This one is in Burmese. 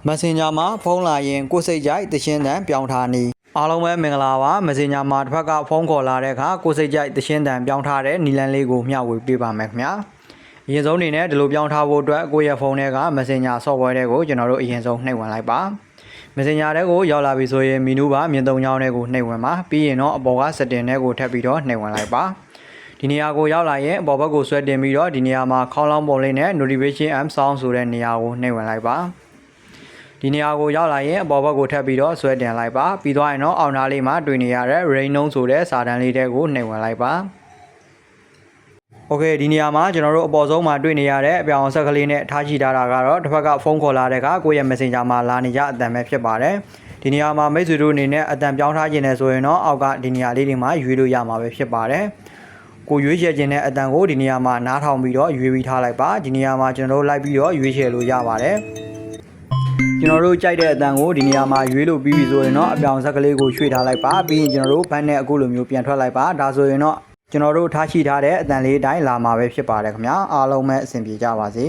Messenger မှာဖုန်းလာရင်ကိုယ်စိတ်ကြိုက်တရှင်းတန်ပြောင်းထားနီအားလုံးပဲမင်္ဂလာပါ Messenger မှာတစ်ဖက်ကဖုန်းခေါ်လာတဲ့အခါကိုယ်စိတ်ကြိုက်တရှင်းတန်ပြောင်းထားတဲ့နီလန်လေးကိုမျှဝေပေးပါမယ်ခင်ဗျာအရင်ဆုံးအနေနဲ့ဒီလိုပြောင်းထားဖို့အတွက်ကိုယ့်ရဲ့ဖုန်းထဲက Messenger software တွေကိုကျွန်တော်တို့အရင်ဆုံးနှိပ်ဝင်လိုက်ပါ Messenger တွေကိုရောက်လာပြီဆိုရင်မီနူပါမြင်သုံးချောင်းတွေကိုနှိပ်ဝင်ပါပြီးရင်တော့အပေါ်က setting တွေကိုထပ်ပြီးတော့နှိပ်ဝင်လိုက်ပါဒီနေရာကိုရောက်လာရင်အပေါ်ဘက်ကိုဆွဲတင်ပြီးတော့ဒီနေရာမှာခေါင်းလောင်းပုံလေးနဲ့ notification and sound ဆိုတဲ့နေရာကိုနှိပ်ဝင်လိုက်ပါဒီနေရာကိုရောက်လာရင်အပေါ်ဘက်ကိုထပ်ပြီးတော့ဆွဲတင်လိုက်ပါပြီးသွားရင်တော့အောက်နားလေးမှာတွေ့နေရတဲ့ rain note ဆိုတဲ့စာတန်းလေးတွေကိုနှိပ်ဝင်လိုက်ပါโอเคဒီနေရာမှာကျွန်တော်တို့အပေါ်ဆုံးမှာတွေ့နေရတဲ့အပြောင်ဆက်ကလေးနဲ့ထားကြည့်ထားတာကတော့တစ်ဖက်ကဖုန်းခေါ်လာတဲ့ကကိုယ့်ရဲ့ Messenger မှာလာနေကြအတန်ပဲဖြစ်ပါတယ်ဒီနေရာမှာမိတ်ဆွေတို့အနေနဲ့အတန်ပြောင်းထားခြင်းနဲ့ဆိုရင်တော့အောက်ကဒီနေရာလေးတွေမှာရွေးလို့ရမှာပဲဖြစ်ပါတယ်ကိုရွေးချယ်ခြင်းတဲ့အတန်ကိုဒီနေရာမှာနားထောင်ပြီးတော့ရွေးပြီးထားလိုက်ပါဒီနေရာမှာကျွန်တော်တို့လိုက်ပြီးတော့ရွေးချယ်လို့ရပါတယ်ကျွန်တော်တို့ကြိုက်တဲ့အတန်ကိုဒီနေရာမှာရွေးလို့ပြီးပြီဆိုရင်တော့အပြောင်ဆက်ကလေးကိုရွှေ့ထားလိုက်ပါပြီးရင်ကျွန်တော်တို့ဘတ်နဲ့အခုလိုမျိုးပြန်ထွက်လိုက်ပါဒါဆိုရင်တော့ကျွန်တော်တို့ထားရှိထားတဲ့အတန်လေးအတိုင်းလာမှာပဲဖြစ်ပါတယ်ခင်ဗျာအားလုံးပဲအဆင်ပြေကြပါစေ